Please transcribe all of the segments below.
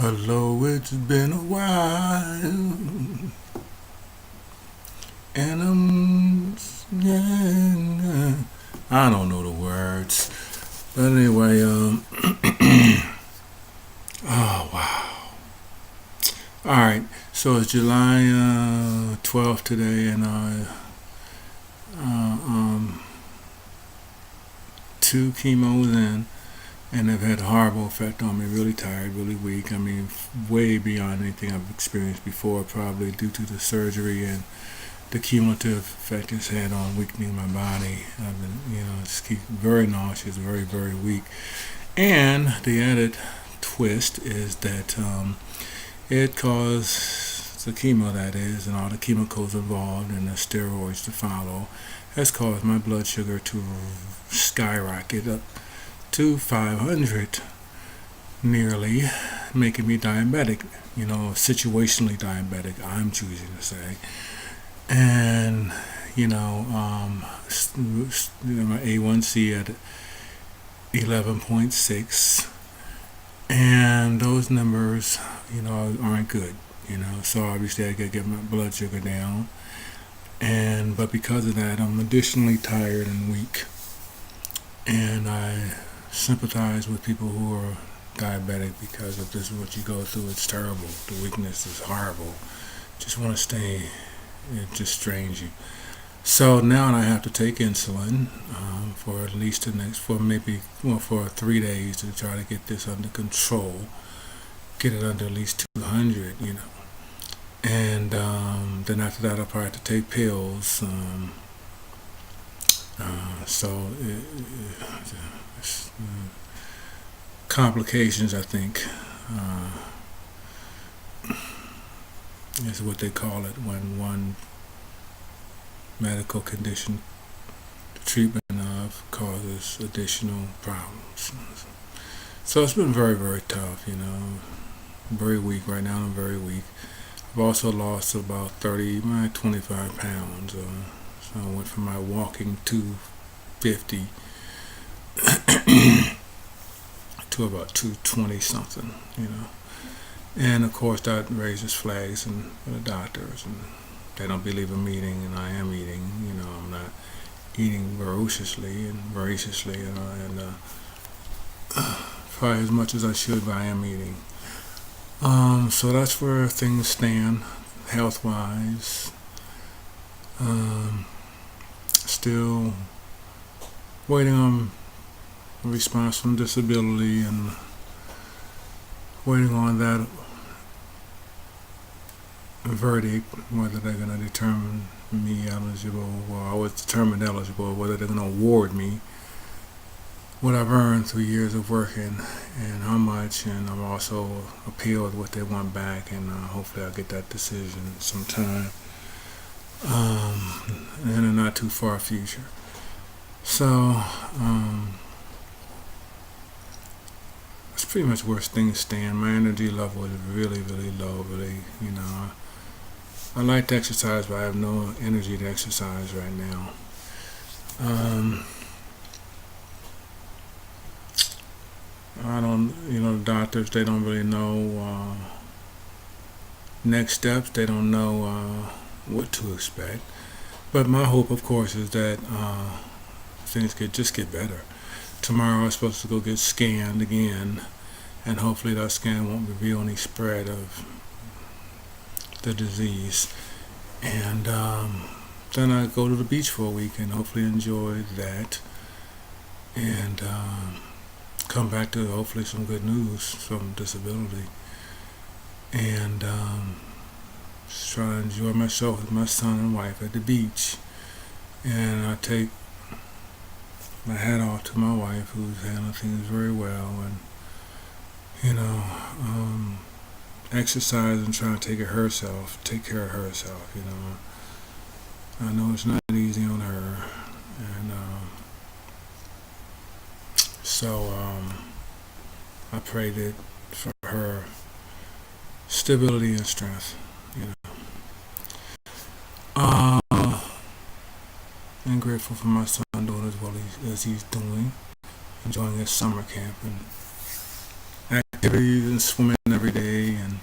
Hello, it's been a while, and yeah, I don't know the words, but anyway, oh wow. All right, so it's July 12th today, and uh, um, two chemos in, and they've had a horrible effect on me. Really tired, really weak. I mean, way beyond anything I've experienced before, probably due to the surgery and the cumulative effect it's had on weakening my body. I've been, just keep very nauseous, very, very weak. And the added twist is that it caused the chemo, that is, and all the chemicals involved and the steroids to follow, has caused my blood sugar to skyrocket up to 500, nearly, making me diabetic. Situationally diabetic, I'm choosing to say. And my A1C at 11.6, and those numbers, aren't good. So obviously I gotta get my blood sugar down, but because of that, I'm additionally tired and weak, and I sympathize with people who are diabetic because if this is what you go through, it's terrible. The weakness is horrible. Just want to stay. It just strains you. So now I have to take insulin for at least for 3 days to try to get this under control, get it under at least 200, and then after that I'll probably have to take pills. So it's, complications, I think, is what they call it when one medical condition treatment of causes additional problems. So it's been very, very tough, very weak. Right now I'm very weak. I've also lost about 25 pounds. So I went from my walking 250 to about 220 something, And of course that raises flags and for the doctors, and they don't believe I'm eating, and I am eating. I'm not eating voraciously, and probably as much as I should, but I am eating. So that's where things stand health-wise. Still waiting on a response from disability, and waiting on that verdict, whether they're going to determine me eligible, or I was determined eligible, whether they're going to award me what I've earned through years of working and how much. And I've also appealed what they want back, and hopefully I'll get that decision sometime in a not too far future. So that's pretty much where things stand. My energy level is really, really low. Really, I like to exercise, but I have no energy to exercise right now. I don't, doctors, they don't really know next steps. They don't know what to expect. But my hope, of course, is that things could just get better. Tomorrow I'm supposed to go get scanned again, and hopefully that scan won't reveal any spread of the disease. And then I go to the beach for a week and hopefully enjoy that, and come back to hopefully some good news from disability, and just try to enjoy myself with my son and wife at the beach. And I take my hat off to my wife, who's handling things very well, and exercise and trying to take care of herself. I know it's not easy on her, and so I pray that for her stability and strength. And grateful for my son doing as well as he's doing, enjoying his summer camp and activities and swimming every day and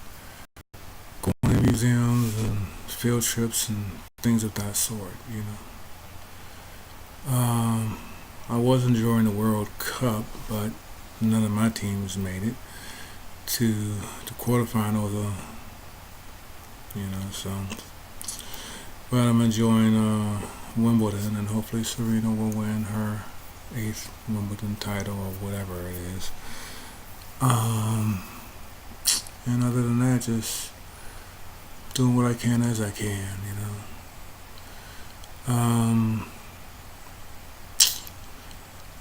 going to museums and field trips and things of that sort, you know. I was enjoying the World Cup, but none of my teams made it to the quarterfinals, so. But I'm enjoying Wimbledon, and hopefully Serena will win her 8th Wimbledon title or whatever it is. And other than that, just doing what I can as I can, you know.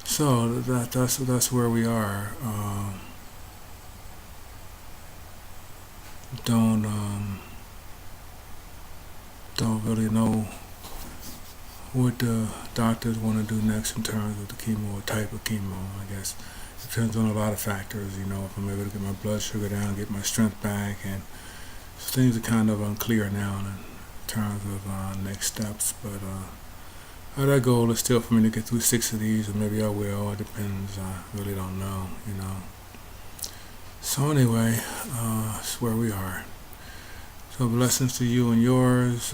So that's where we are. Don't don't really know what the doctors want to do next in terms of the chemo or type of chemo. I guess it depends on a lot of factors. You know, if I'm able to get my blood sugar down, get my strength back, and so things are kind of unclear now in terms of next steps. But that goal is still for me to get through 6 of these, or maybe I will. It depends. I really don't know. You know. So anyway, that's where we are. So blessings to you and yours.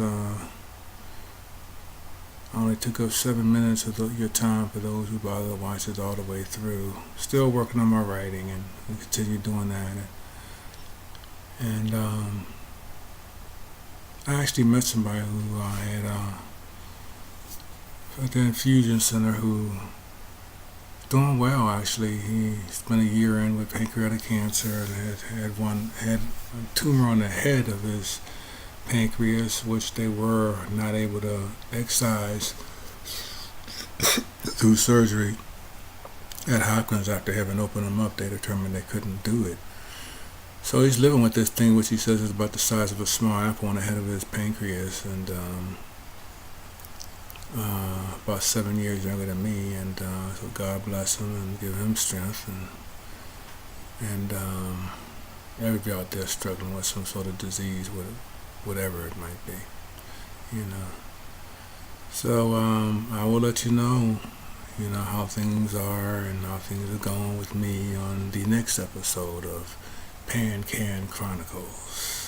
I only took up 7 minutes of your time for those who bother to watch it all the way through. Still working on my writing and continue doing that. And I actually met somebody who had at the infusion center who doing well actually. He spent a year in with pancreatic cancer and had a tumor on the head of his pancreas, which they were not able to excise through surgery at Hopkins. After having opened him up, they determined they couldn't do it. So he's living with this thing, which he says is about the size of a small apple on the head of his pancreas, and about 7 years younger than me, and so God bless him and give him strength, and everybody out there struggling with some sort of disease, whatever it might be, you know. So I will let you know, how things are and how things are going with me on the next episode of Pancanchron Chronicles.